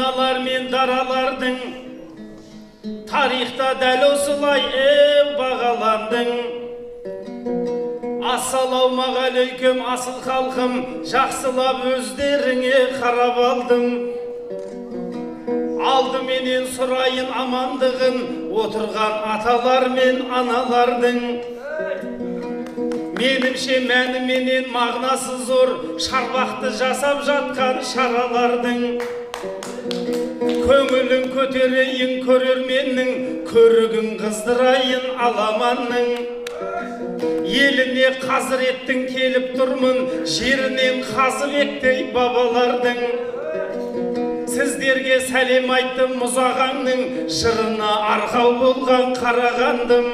айналар мен даралардың тарихта дәл осылай бағаландың. Ассалаумағалейкум асыл халқым, жақсылап өздеріңе қарап алдым. Алдыменен сұрайын амандығын отырған аталар мен аналардың. Менімше мәніменен мағынасы зор шарбақты жасап жатқан шаралардың. Көңілін көтерейін көрерменнің, көрігін қыздырайын аламанның. Еліне қазіреттің келіп тұрмын, жерінен қазыбектей бабалардың. Сіздерге сәлем айттым мұзағаңның, жырына арқау болған қарағандым.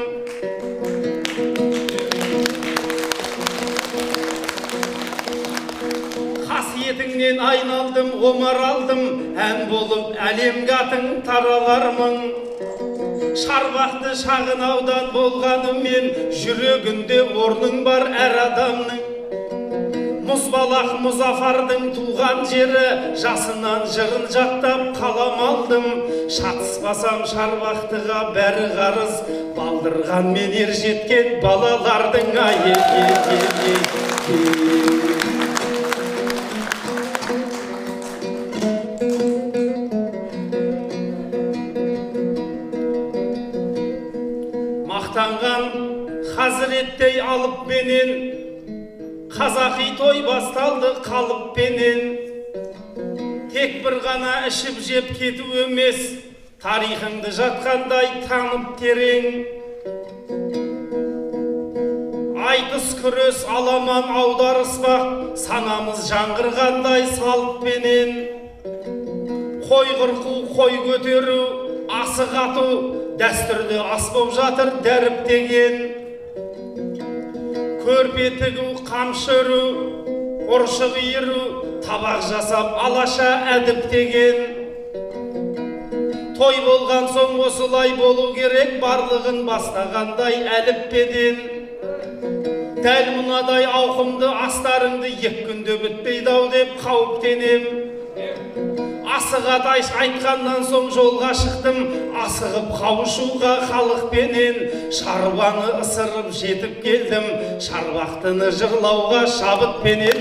Қасиетіңнен айналдым, омар алдым, ән болып әлемге атың таралармын. Шарбақты шағын аудан болғанымен, жүрегінде орның бар әр адамның. Мұзбалақ Мұзафардың туған жері, жасынан жырын жақтап қалам алдым. Шатыспасам Шарбақтыға бәрі қарыз, балдырған мен ер жеткен балалардың мақтанған хазіреттей алыппенен, қазақи той басталды қалыппенен. Тек бір ғана ішіп жеп кету емес, тарихыңды жатқандай танып терең. Айтыс күрес аламан аударыспақ, санамыз жаңғырғандай салыппенен. Қой қырқу, қой көтеру, асық ату, дәстүрлі ас боп жатыр дәріптеген. Көрпе тігу, қамшы өру, ұршық иіру, табақ жасап алаша әдіптеген. Той болған соң осылай болу керек, барлығын бастағандай әліппеден. Дәл мұнадай ауқымды астарыңды екі күнде бітпейді-ау деп қауіптенем. Асыға айтқаннан соң жолға шықтым, асығып қауышуға халықпенен. Шарбаны ысырып жетіп келдім, Шарбақтыны жырлауға шабытпенен.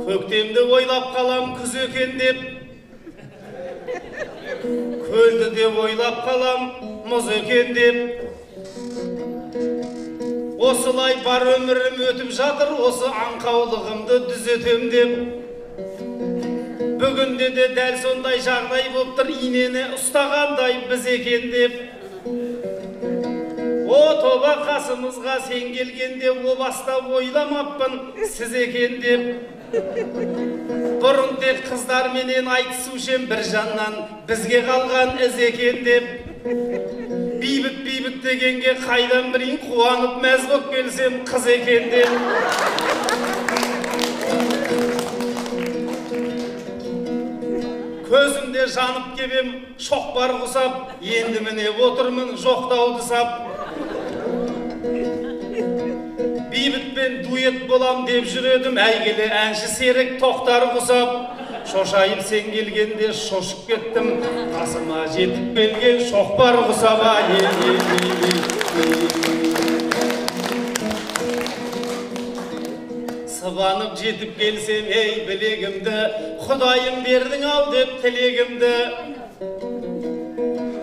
Көктемді ойлап қалам күз екен деп, көлді де ойлап қалам мұз екен деп. Осылай бар өмірім өтіп жатыр, осы аңқаулығымды дүзетем деп. Бүгінде де дәл сондай жағдай болып тұр, инені ұстағандай біз екен деп. О тоба қасымызға сен келгенде, о баста ойламаппын сіз екен деп. Бұрын тек қыздарменен айтысушем, бір жаннан бізге қалған із екен деп. Бейбіт дегенге қайдан білейін, қуанып мәз боп келсем қыз екен деп. Көзімде жанып кебем, шоқпар құсап, енді міне отырмын жоқтауды сап. Бейбітпен дуэт болам деп жүредім, әйгілі әнші серік тоқтар құсап. Шошайып сен келгенде шошып кеттім, қасыма жетіп келген шоқпар құсаба. Сыбанып жетіп келсем, ей білегімді, Құдайым бердің-ау деп тілегімді.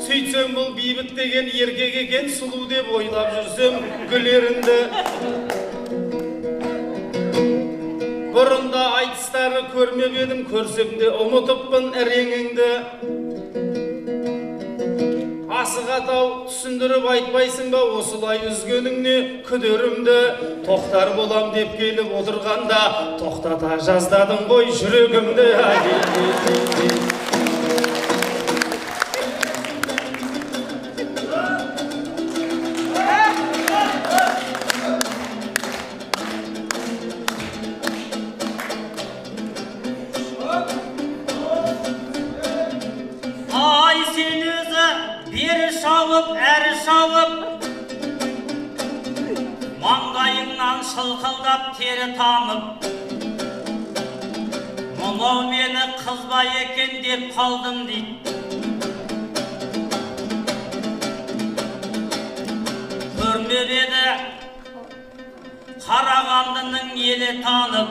Сөйтсем бұл бейбіт деген еркек екен, сұлу деп ойлап жүрсем гүлерінді. Бұрында айтыстары көрмеп едім, көрсем де ұмытыппын іреңіңді. Асық атау түсіндіріп айтпайсың ба, осылай үзгеніңне күдерімді. Тоқтар болам деп келіп отырғанда, тоқтата жаздадың ғой жүрегімді. Ай сен өзі бері шауып, әрі шауып, шылқылдап тері тамып, мынау мені қызба екен деп қалдым дейді. Көрмеп еді Қарағандының елі танып,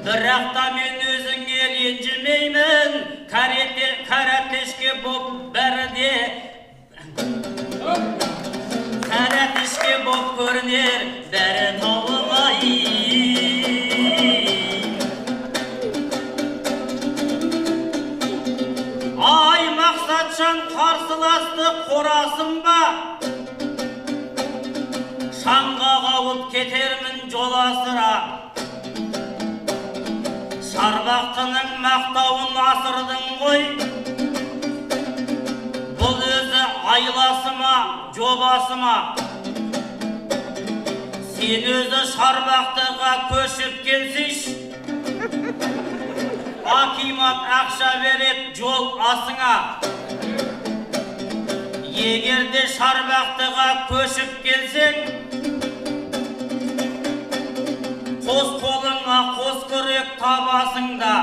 бірақ та мен өзіңе ренжімеймін, каратешке боп бәрі де каратешке боп көрінер бәрі тауып-ай. Ай, Мақсатжан, қарсыласты қорасың ба? Шаңға қауып кетермін жол асыра. Шарбақтының мақтауын асырдың ғой. Бұл өзі айласыма, жобасыма. Сен өзі Шарбақтыға көшіп келсейш, акимат ақша берет жол асыңа. Егерде Шарбақтыға көшіп келсең, қос қолыңа қос күрек табасыңда.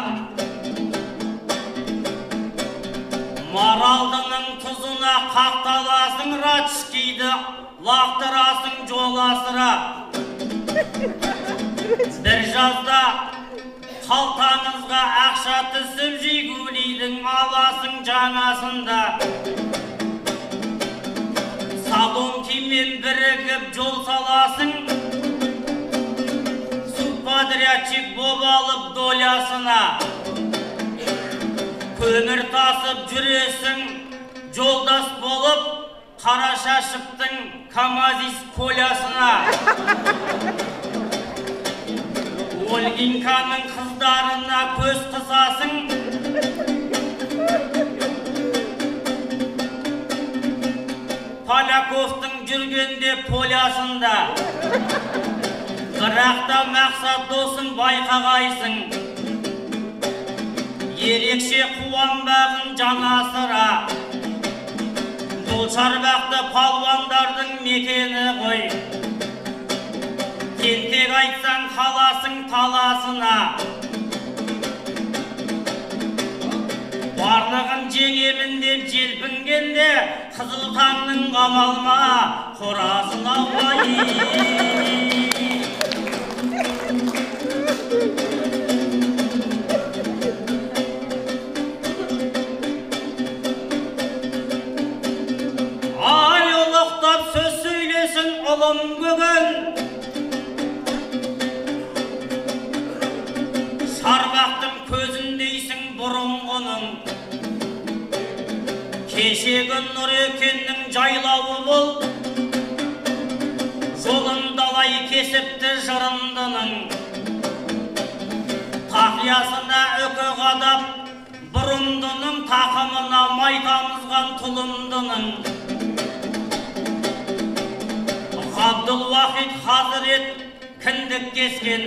Маралдының тұзына қақталасың, рачкиді лақтырасың жол асыра. Бір жазда қалтаңызға ақша түсіп, жигулидің аласың жаңасында. Салонкимен бірігіп жол саласың, подрядчик боп алып долясына. Көмір тасып жүресің, жолдас болып, Қарашашевтың КамАЗиз колясына. Ольгинканың қыздарына көз қысасың, Поляковтың жүргенде полясында. Бірақ та Мақсат досың байқағайсың, ерекше қуанбағын жанасыра. Бұл Шарбақты палуандардың мекені ғой. Тентек айтсаң қаласың таласына. Барлығын жеңемін деп желпінгенде, қызыл таңның қамалма қорасын алғай. Ай, ұлықтап сөз сөйлесін ұлым бүгін. Шарбақтың көзіндейсің бұрынғының. Кешегі Нұрекеннің жайлауы бол, жолын далай кесіпті жырындының. Тақиясына үкі қадап, бұрымдының тақымына май тамызған тұлымдының. Абдылуахит Хазірет кіндік кескен,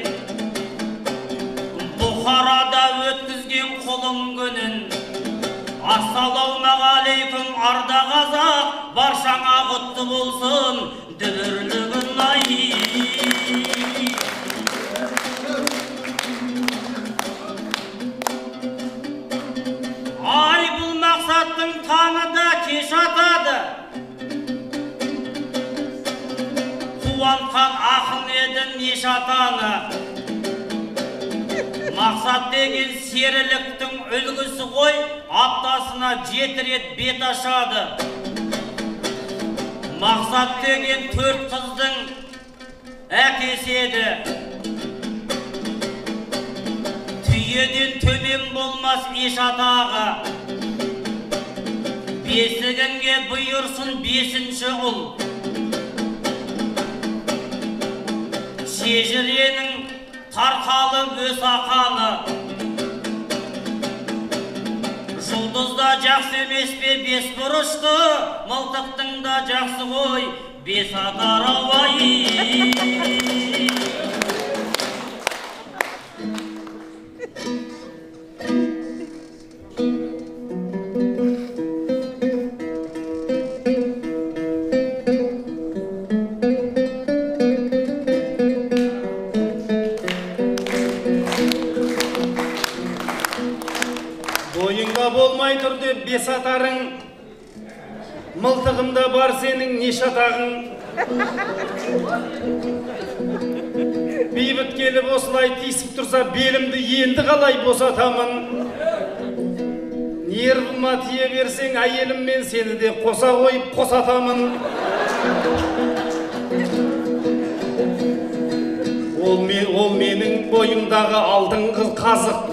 Бұхарада өткізген құлым күнін. Ассалаумағалейкум арда қазақ, баршаңа құтты болсын дүбірлігін ай. Ай, бұл Мақсаттың таңы да кеш атады. Қуантқан ақын еді неш атаны. Мақсат деген серіліктің үлгісі ғой, аптасына 7 рет бет ашады. Мақсат деген 4 қыздың әкесі еді. Түйеден төмен болмас еш атағы. Бесігінге бұйырсын 5-ші ұл. Шежіренің тарқалы өз ақаны. Жұлдызда жақсы емес пе 5 бұрышты, мылтықтың да жақсы ғой 5 атар ауай. болмай тұр деп бес атарың, мылтығымда бар сенің не шатағың. Бейбіт келіп осылай тиісіп тұрса, белімді енді қалай босатамын. Нервыма тие берсең, әйеліммен сені де қоса қойып қосатамын. Ол менің бойымдағы алтынғы қазық,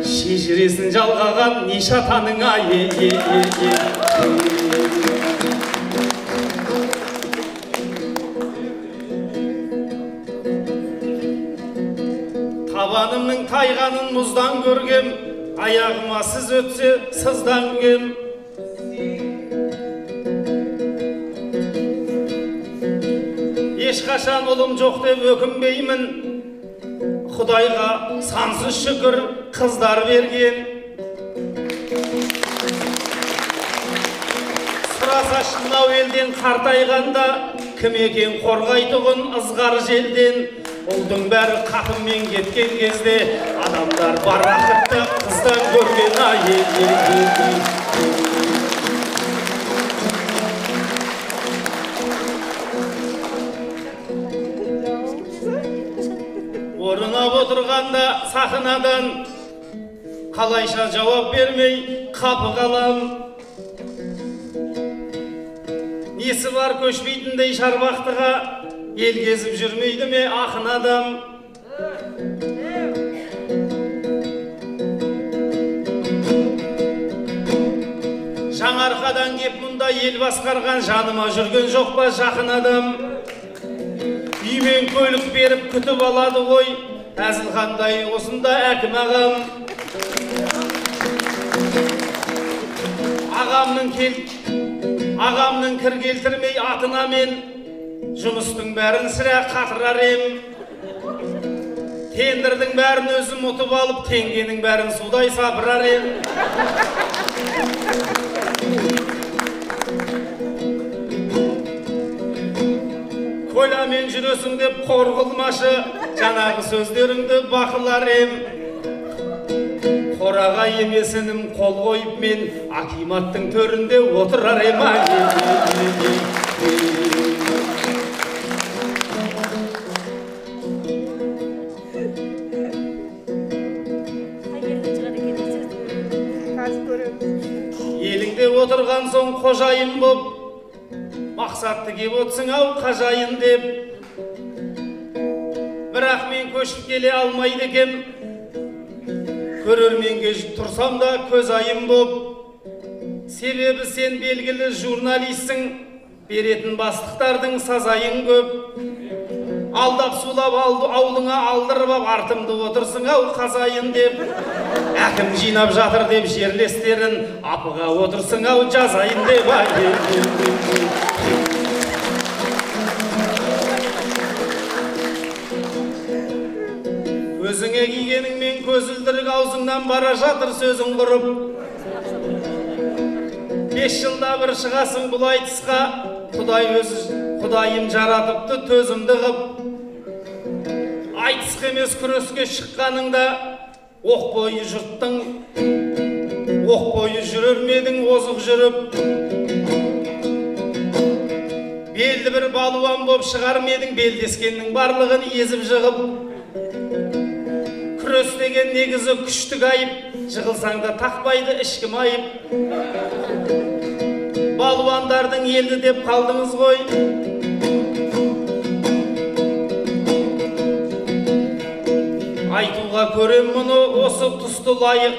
шежіресін жалғаған не шатаныңа, Табанымның тайғанын мұздан көргем, аяғыма сіз өтсе сыздан кем. Ешқашан ұлым жоқ деп өкінбеймін, Құдайға сансыз шүкір қыздар берген. Сұраса шынау елден қартайғанда, кім екен қорғайтұғын ызғар желден. Ұлдың бәрі қатынмен кеткен кезде, адамдар бар ақытты қыздан көрген айел. Орынап отырғанда сахнадан қалайша жауап бермей қапы қалам. Несі бар көшпейтіндей шарбақтыға, ел кезіп жүрмейді ме ақын адам. Жаңарқадан кеп мұнда ел басқарған, жаныма жүрген жоқ па жақын адам. Үймен көлік беріп күтіп алады ғой, әзілхандай осында әкім ағам. Ағамның кір келтірмей атына мен, жұмыстың бәрін сірә қатырар ем. Тендірдің бәрін өзім ұтып алып, теңгенің бәрін судай сапырар ем. Койламен жүресің деп қор қылмашы, жаңағы сөздеріңді бақылар ем. Қораға емесінім қол қойып мен, акиматтың төрінде отырар ем. Еліңде отырған соң қожайын боп, мақсатты кеп отсың ау қажайын деп. Бірақ мен көшіп келе алмайды кем, көрерменге тұрсам да көз айым боп. Себебі сен белгілі журналистсің, беретін бастықтардың сазайын көп. Алдап сулап аулыңа алдырып ап, артымды отырсың ау қазайын деп. Әкім жинап жатыр деп жерлестерін, апыға отырсың ау жазайын деп. Өзіңе кигеніңмен көзілдірік аузыңнан бара жатыр сөзің құрып. 5 жылда бір шығасың бұл айтысқа, Құдайым жаратыпты төзімді қып. Айтысқа емес күреске шыққаныңда, оқ бойы жүрер медің озық жүріп. Белді бір балуан боп шығар медің, белдескеннің барлығын езіп жығып. Күрес деген негізі күштік айып, жығылсаң да тақпайды ішкім айып. Балуандардың елді деп қалдыңыз ғой. Айтуға көрем мұны осы тұсты лайық.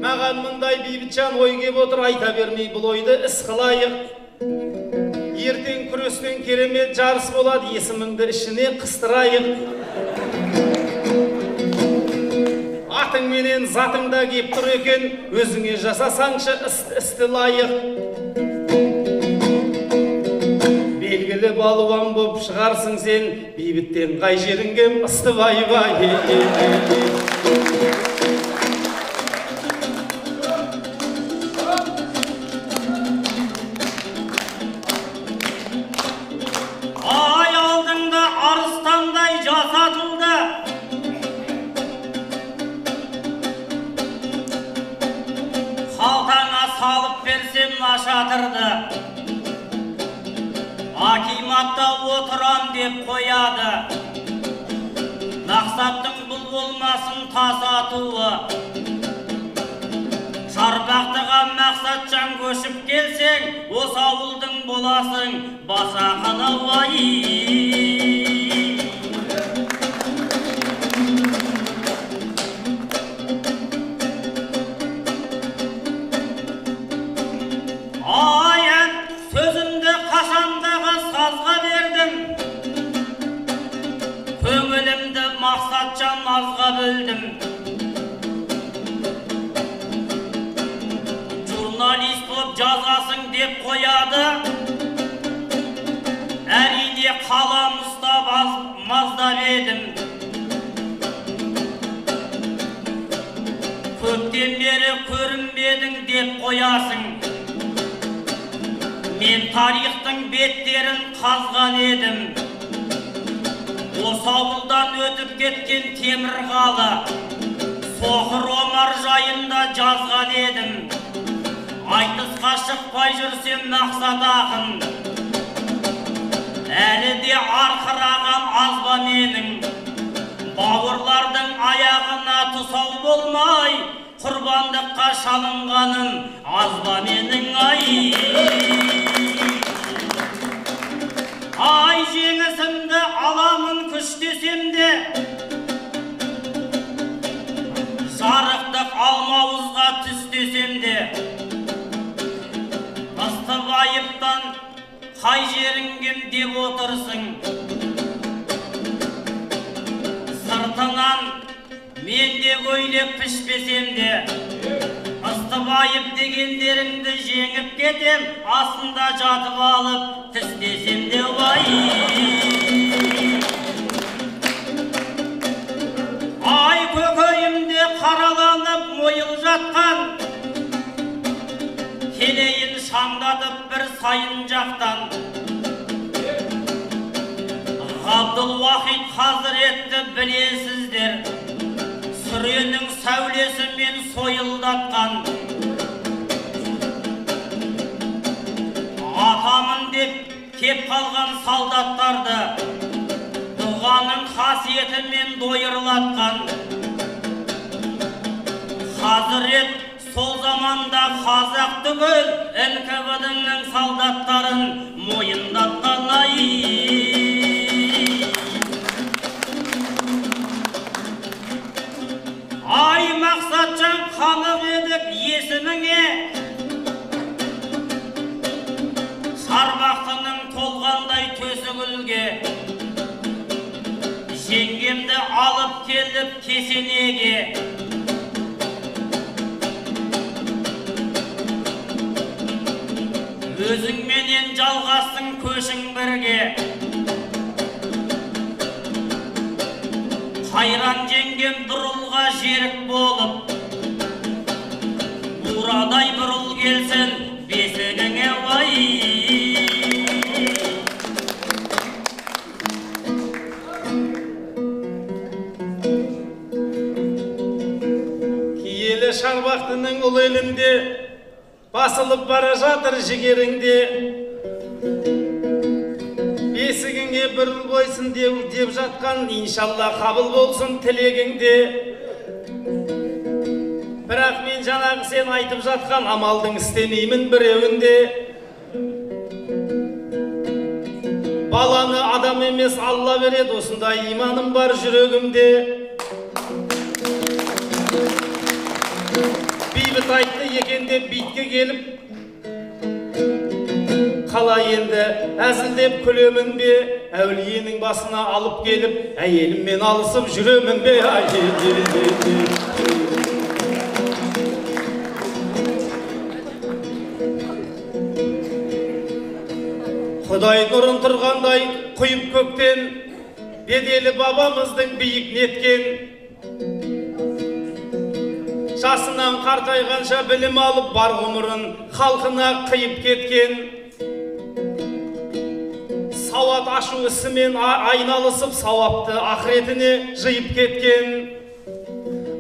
Маған мұндай бейбітжан ой кеп отыр, айта бермей бұл ойды іс қылайық. Ертең күрестен керемет жарыс болады, есіміңді ішіне қыстырайық. Атың менен затың да кеп тұр екен, өзіңе жасасаңшы істі лайық. Белгілі балуан боп шығарсың сен, бейбіттен қай жеріңгем ысты бай-бай. Ай алдыңда арыстандай жасатылды, жатырды. Акиматта отырам деп қояды. Мақсаттың бұл болмасын тасатуы. Шарбақтыға Мақсатжан көшіп келсең, осы ауылдың боласың басақана уай. Аян сөзімді қашандағы сазға бердім. Көңілімді Мақсатжан азға бөлдім. Журналист боп жазасың деп қояды. Әрине қалам ұстап маздап едім. Көптен бері көрінбедің деп қоясың. Мен тарихтың беттерін қазған едім. Осы ауылдан өтіп кеткен Темірғалы, Соқыр Омар жайында жазған едім. Айтысқа шықпай жүрсем Мақсат ақын, әлі де арқыраған азба менің. Бауырлардың аяғына тұсау болмай, құрбандыққа шалынғаным азба менің ай. Ай жеңісімді аламын күштесем де, жарықтық алмауызға түстесем де, Ыстыбайыптан қай жеріңгем деп отырсың. Сыртынан мен де көйлеп пішпесем де, Ыстыбайып дегендеріңді жеңіп кетем, астында жатып алып тістесем де бай. Ай көкейімде қараланып мойыл жатқан, келейін шаңдатып бір сайын жақтан. Ғабдылуахит Хазіретті білесіздер, сүренің сәулесімен сойылдатқан. Атамын деп кеп қалған солдаттарды дұғаның қасиетімен дойырлатқан. Хазірет сол заманда қазақ түгіл НКВД-ның солдаттарын мойындатқан ай. Ай Мақсатжан қанық едік есіміңе, Шарбақтының толғандай төсі гүлге. Жеңгемді алып келіп кесенеге, өзіңменен жалғастың көшің бірге. Қайран жеңгем бұрылға жерік болып, бурадай бұрыл келсін бесігіңе вай. Киелі Шарбақтының ұлы елінде басылып бара жатыр жігеріңде. Бесігіңе бір ұл бойсын деп жатқан, иншалла қабыл болсын тілегіңде. Бірақ мен жаңағы сен айтып жатқан амалдың істемеймін біреуінде. Баланы адам емес Алла береді, осындай иманым бар жүрегімде. Бейбіт айтты екен деп битке келіп, қалай енді әзілдеп күлемін бе, әулиенің басына алып келіп, әйеліммен алысып жүремін бе. Құдай нұрын тұрғандай құйып көктен, беделі бабамыздың биік неткен. Жасынан қартайғанша білім алып бар ғұмырын халқына қиып кеткен. Сауат ашу ісімен айналысып сауапты ақыретіне жиып кеткен.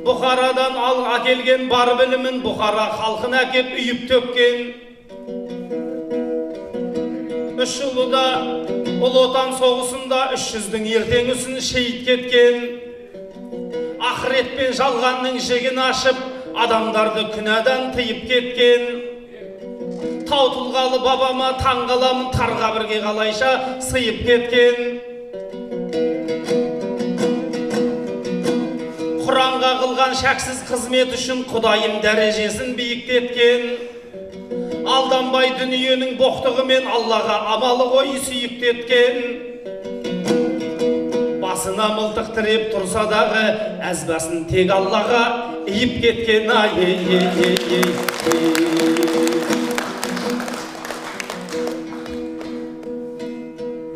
Бұхарадан әкелген бар білімін Бұхара халқына әкеп үйіп төккен. Мүшұлыда Ұлы Отан соғысында 300-дің ертеңісін шейіт кеткен. Ақырет пен жалғанның жегін ашып, адамдарды күнәдан тыйып кеткен. Тау тұлғалы бабама таң қаламын, тарға бірге қалайша сыйып кеткен. Құранға қылған шәксіз қызмет үшін Құдайым дәрежесін биіктеткен. Алданбай дүниенің боқтығымен Аллаға амалы ғой сүйіктеткен. Басына мылтық тіреп тұрса дағы, әзбасын тек Аллаға иіп кеткен.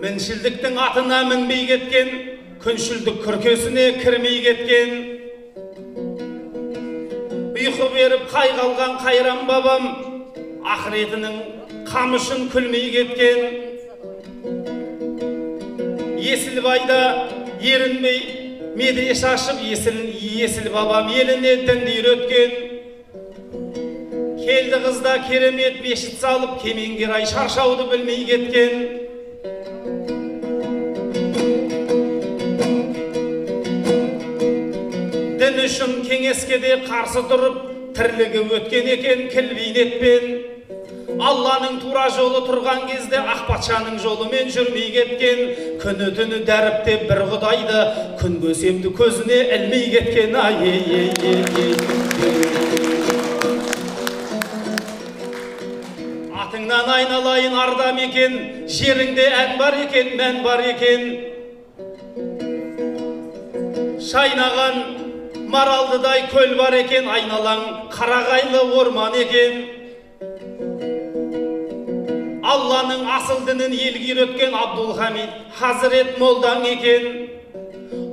Міншілдіктің атына мінбей кеткен, күншілдік күркесіне кірмей кеткен. Ұйқы беріп қай қалған қайран бабам, ақыретінің қамышын күлмей кеткен. Есілбайда ерінбей медресе ашып, есіл бабам еліне дінді үйреткен. Келді қызда керемет мешіт салып, кемеңгер ай шаршауды білмей кеткен. Дін үшін кеңескеде қарсы тұрып, тірлігі өткен екен кіл бейнетпен. Алланың тура жолы тұрған кезде ақ патшаның жолымен жүрмей кеткен. Күні түні дәріптеп бір Құдайды, күн көсемді көзіне ілмей кеткен. Атыңнан айналайын ардам екен, жеріңде ән бар екен, мән бар екен. Шайнаған маралдыдай көл бар екен, айналаң қарағайлы орман екен. Алланың асыл дінін елге үйреткен Абдулхамид Хазірет молдаң екен.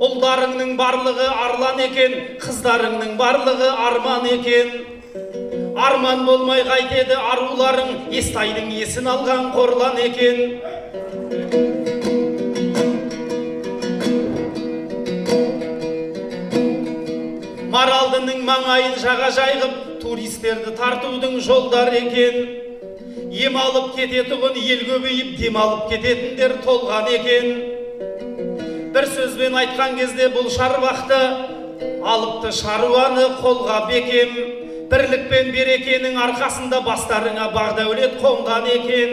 Ұлдарыңның барлығы арлан екен, қыздарыңның барлығы арман екен. Арман болмай қайтеді аруларың, Естайдың есін алған қорлан екен. Маралдының маңайын жағажай қып, туристерді тартудың жолдар екен. Ем алып кететұғын ел көбейіп, дем алып кететіндер толған екен. Бір сөзбен айтқан кезде бұл шарбақты, алыпты шаруаны қолға бекем. Бірлік пен берекенің арқасында бастарыңа бағдәулет қонған екен.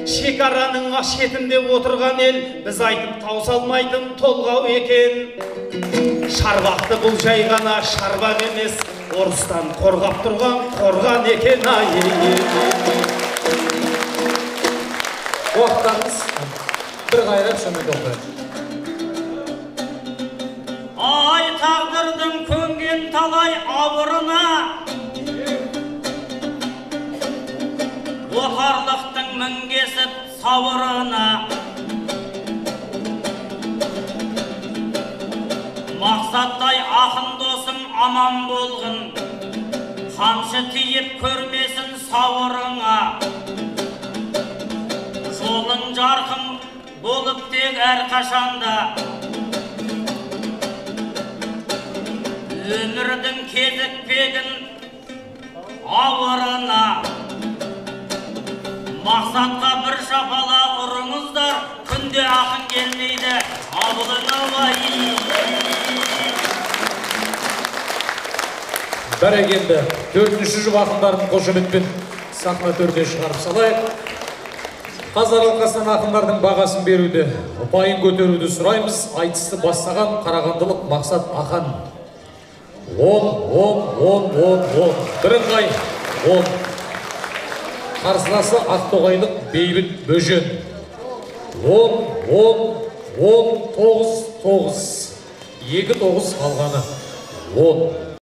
Шекараның шетінде отырған ел, біз айтып таусалмайтын толғау екен. Шарбақты бұл жай ғана шарбақ емес, орыстан қорғап тұрған қорған екен. Уақыттарыңыз бір қайрап шөмек олды. Ай тағдырдың көнген талай абырына, отарлықтың мінгесіп сабырына. Мақсаттай ақын досым аман болғын, қамшы тиіп көрмесін сауырыңа. Жолың жарқын болып тек әрқашанда, өмірдің кезікпегін ауырына. Мақсатқа бір шапала ұрыңыздар, күнде ақын келмейді абылына бай. Бәрекелді, 4-ші жұп ақындардың қошеметпен сахна төріне шығарып салайық. Қазақ алқасынан ақындардың бағасын беруді, ұпайын көтеруді сұраймыз. Айтысты бастаған қарағандылық Мақсат Ақан. 10. Бірыңғай 10. Қарсыласы Ақтоғайлық Бейбіт Бөжен. 10. 9. 2-9 қалғаны. 10.